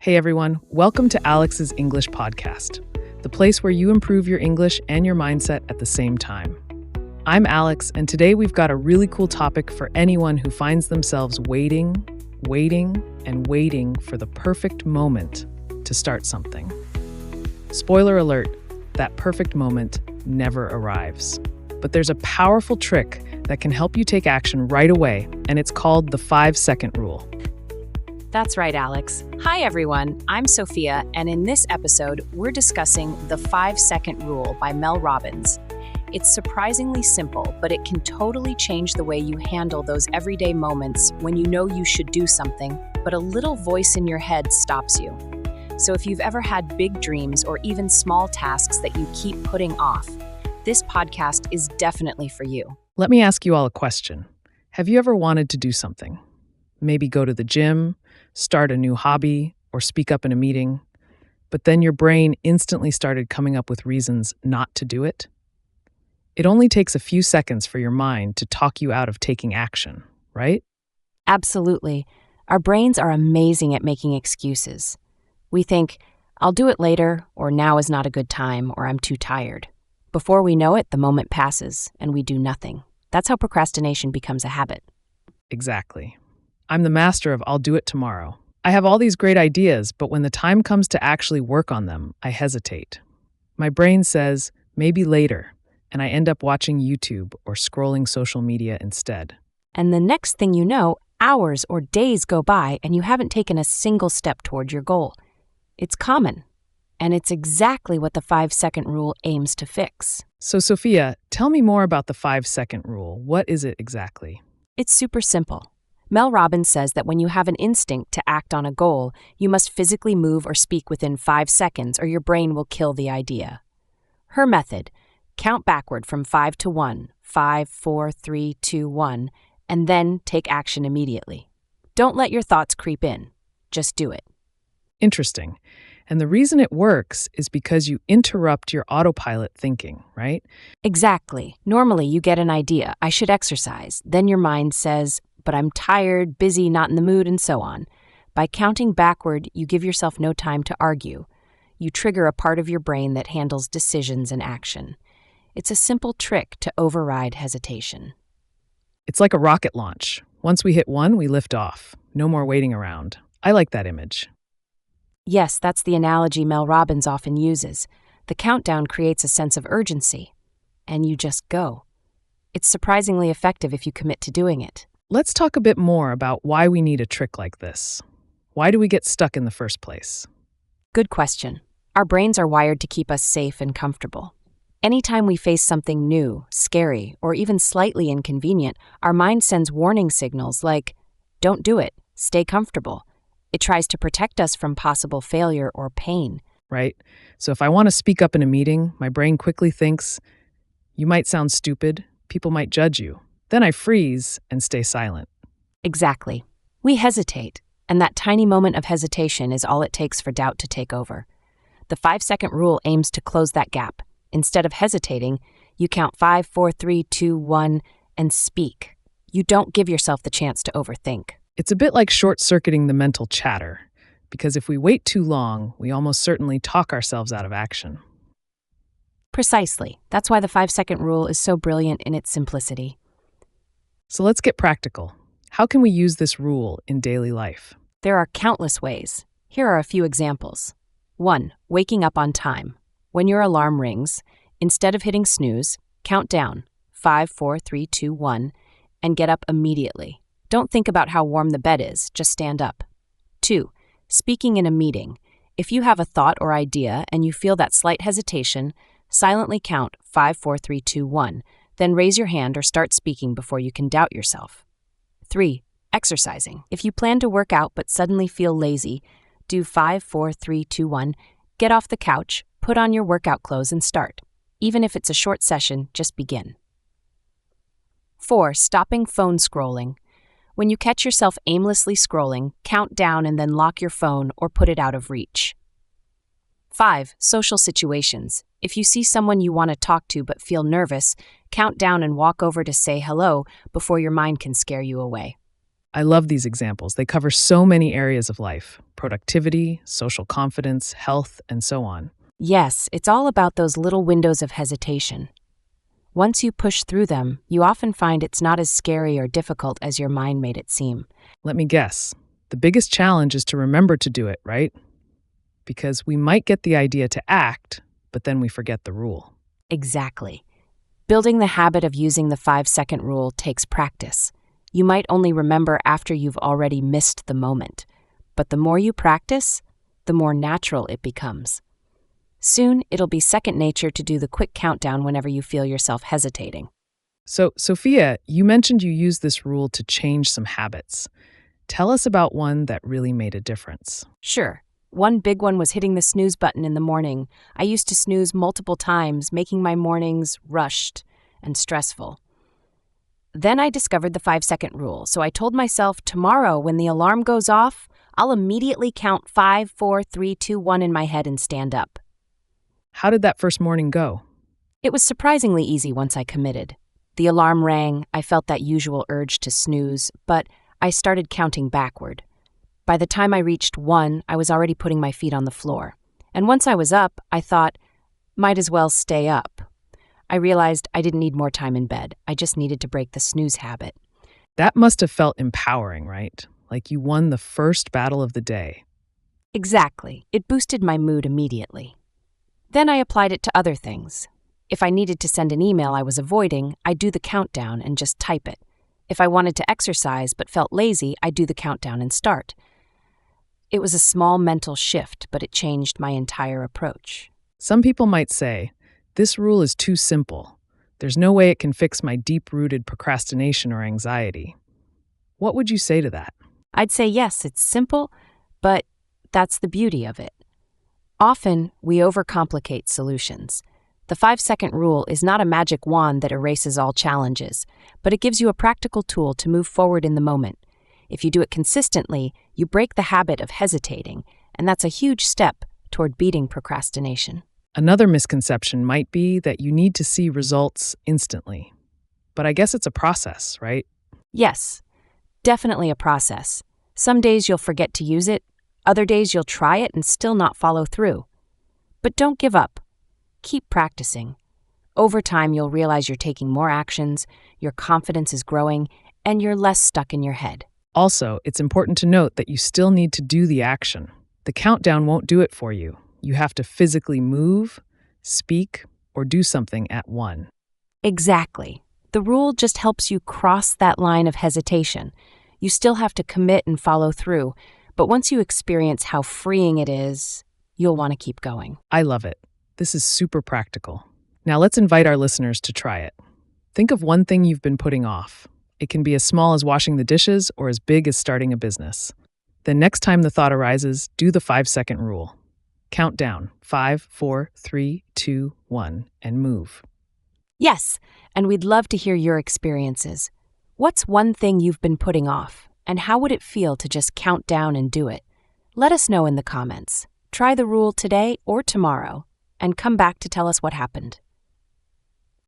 Hey everyone, welcome to Alex's English Podcast, the place where you improve your English and your mindset at the same time. I'm Alex, and today we've got a really cool topic for anyone who finds themselves waiting for the perfect moment to start something. Spoiler alert, that perfect moment never arrives. But there's a powerful trick that can help you take action right away, and it's called the 5-second rule. That's right, Alex. Hi, everyone. I'm Sophia, and in this episode, we're discussing the 5-second rule by Mel Robbins. It's surprisingly simple, but it can totally change the way you handle those everyday moments when you know you should do something, but a little voice in your head stops you. So if you've ever had big dreams or even small tasks that you keep putting off, this podcast is definitely for you. Let me ask you all a question. Have you ever wanted to do something? Maybe go to the gym, start a new hobby, or speak up in a meeting, but then your brain instantly started coming up with reasons not to do it? It only takes a few seconds for your mind to talk you out of taking action, right? Absolutely. Our brains are amazing at making excuses. We think, I'll do it later, or now is not a good time, or I'm too tired. Before we know it, the moment passes, and we do nothing. That's how procrastination becomes a habit. Exactly. I'm the master of I'll do it tomorrow. I have all these great ideas, but when the time comes to actually work on them, I hesitate. My brain says, maybe later, and I end up watching YouTube or scrolling social media instead. And the next thing you know, hours or days go by and you haven't taken a single step toward your goal. It's common, and it's exactly what the 5-second rule aims to fix. So, Sophia, tell me more about the 5-second rule. What is it exactly? It's super simple. Mel Robbins says that when you have an instinct to act on a goal, you must physically move or speak within 5 seconds or your brain will kill the idea. Her method: count backward from 5 to 1, 5, 4, 3, 2, 1, and then take action immediately. Don't let your thoughts creep in. Just do it. Interesting. And the reason it works is because you interrupt your autopilot thinking, right? Exactly. Normally, you get an idea, I should exercise. Then your mind says, but I'm tired, busy, not in the mood, and so on. By counting backward, you give yourself no time to argue. You trigger a part of your brain that handles decisions and action. It's a simple trick to override hesitation. It's like a rocket launch. Once we hit 1, we lift off. No more waiting around. I like that image. Yes, that's the analogy Mel Robbins often uses. The countdown creates a sense of urgency, and you just go. It's surprisingly effective if you commit to doing it. Let's talk a bit more about why we need a trick like this. Why do we get stuck in the first place? Good question. Our brains are wired to keep us safe and comfortable. Anytime we face something new, scary, or even slightly inconvenient, our mind sends warning signals like, don't do it, stay comfortable. It tries to protect us from possible failure or pain. Right? So if I want to speak up in a meeting, my brain quickly thinks, you might sound stupid, people might judge you. Then I freeze and stay silent. Exactly. We hesitate, and that tiny moment of hesitation is all it takes for doubt to take over. The 5-second rule aims to close that gap. Instead of hesitating, you count 5, 4, 3, 2, 1, and speak. You don't give yourself the chance to overthink. It's a bit like short-circuiting the mental chatter, because if we wait too long, we almost certainly talk ourselves out of action. Precisely. That's why the 5-second rule is so brilliant in its simplicity. So let's get practical. How can we use this rule in daily life? There are countless ways. Here are a few examples. 1. Waking up on time. When your alarm rings, instead of hitting snooze, count down 5, 4, 3, 2, 1, and get up immediately. Don't think about how warm the bed is, just stand up. 2. Speaking in a meeting. If you have a thought or idea and you feel that slight hesitation, silently count 5, 4, 3, 2, 1. Then raise your hand or start speaking before you can doubt yourself. 3. Exercising. If you plan to work out but suddenly feel lazy, do 5, 4, 3, 2, 1. Get off the couch, put on your workout clothes and start. Even if it's a short session, just begin. 4. Stopping phone scrolling. When you catch yourself aimlessly scrolling, count down and then lock your phone or put it out of reach. 5. Social situations. If you see someone you want to talk to but feel nervous, count down and walk over to say hello before your mind can scare you away. I love these examples. They cover so many areas of life: productivity, social confidence, health, and so on. Yes, it's all about those little windows of hesitation. Once you push through them, you often find it's not as scary or difficult as your mind made it seem. Let me guess. The biggest challenge is to remember to do it, right? Because we might get the idea to act, but then we forget the rule. Exactly. Building the habit of using the 5-second rule takes practice. You might only remember after you've already missed the moment. But the more you practice, the more natural it becomes. Soon, it'll be second nature to do the quick countdown whenever you feel yourself hesitating. So, Sophia, you mentioned you use this rule to change some habits. Tell us about one that really made a difference. Sure. One big one was hitting the snooze button in the morning. I used to snooze multiple times, making my mornings rushed and stressful. Then I discovered the 5-second rule, so I told myself tomorrow when the alarm goes off, I'll immediately count 5, 4, 3, 2, 1 in my head and stand up. How did that first morning go? It was surprisingly easy once I committed. The alarm rang, I felt that usual urge to snooze, but I started counting backward. By the time I reached 1, I was already putting my feet on the floor. And once I was up, I thought, might as well stay up. I realized I didn't need more time in bed. I just needed to break the snooze habit. That must have felt empowering, right? Like you won the first battle of the day. Exactly. It boosted my mood immediately. Then I applied it to other things. If I needed to send an email I was avoiding, I'd do the countdown and just type it. If I wanted to exercise but felt lazy, I'd do the countdown and start. It was a small mental shift, but it changed my entire approach. Some people might say, this rule is too simple. There's no way it can fix my deep-rooted procrastination or anxiety. What would you say to that? I'd say yes, it's simple, but that's the beauty of it. Often, we overcomplicate solutions. The 5-second rule is not a magic wand that erases all challenges, but it gives you a practical tool to move forward in the moment. If you do it consistently, you break the habit of hesitating, and that's a huge step toward beating procrastination. Another misconception might be that you need to see results instantly. But I guess it's a process, right? Yes, definitely a process. Some days you'll forget to use it, other days you'll try it and still not follow through. But don't give up. Keep practicing. Over time, you'll realize you're taking more actions, your confidence is growing, and you're less stuck in your head. Also, it's important to note that you still need to do the action. The countdown won't do it for you. You have to physically move, speak, or do something at 1. Exactly. The rule just helps you cross that line of hesitation. You still have to commit and follow through, but once you experience how freeing it is, you'll want to keep going. I love it. This is super practical. Now let's invite our listeners to try it. Think of one thing you've been putting off. It can be as small as washing the dishes or as big as starting a business. Then next time the thought arises, do the 5-second rule. Count down 5, 4, 3, 2, 1, and move. Yes, and we'd love to hear your experiences. What's one thing you've been putting off, and how would it feel to just count down and do it? Let us know in the comments. Try the rule today or tomorrow, and come back to tell us what happened.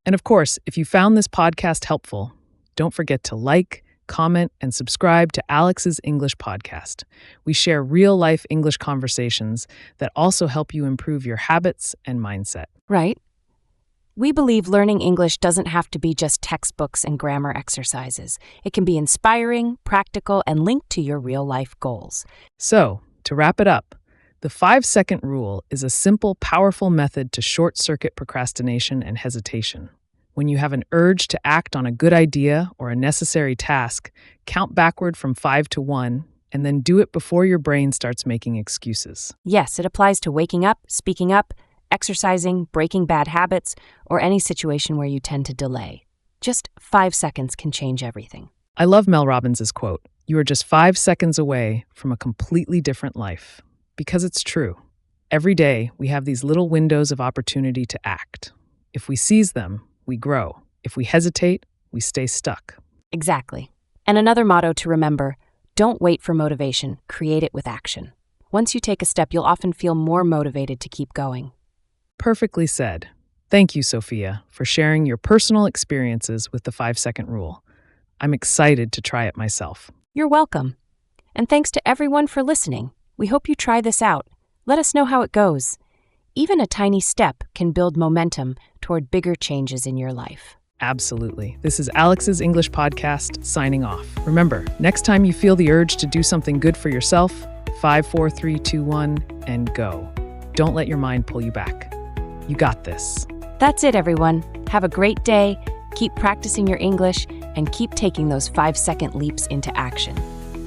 And of course, if you found this podcast helpful, don't forget to like, comment, and subscribe to Alex's English podcast. We share real-life English conversations that also help you improve your habits and mindset. Right? We believe learning English doesn't have to be just textbooks and grammar exercises. It can be inspiring, practical, and linked to your real-life goals. So, to wrap it up, the 5-second rule is a simple, powerful method to short-circuit procrastination and hesitation. When you have an urge to act on a good idea or a necessary task, count backward from 5 to 1, and then do it before your brain starts making excuses. Yes, it applies to waking up, speaking up, exercising, breaking bad habits, or any situation where you tend to delay. Just 5 seconds can change everything. I love Mel Robbins' quote, "You are just 5 seconds away from a completely different life." Because it's true. Every day, we have these little windows of opportunity to act. If we seize them, we grow. If we hesitate, we stay stuck. Exactly. And another motto to remember, don't wait for motivation, create it with action. Once you take a step, you'll often feel more motivated to keep going. Perfectly said. Thank you, Sophia, for sharing your personal experiences with the 5-second rule. I'm excited to try it myself. You're welcome. And thanks to everyone for listening. We hope you try this out. Let us know how it goes. Even a tiny step can build momentum toward bigger changes in your life. Absolutely. This is Alex's English Podcast signing off. Remember, next time you feel the urge to do something good for yourself, 5, 4, 3, 2, 1, and go. Don't let your mind pull you back. You got this. That's it, everyone. Have a great day. Keep practicing your English and keep taking those 5-second leaps into action.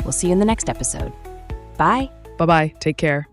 We'll see you in the next episode. Bye. Bye-bye. Take care.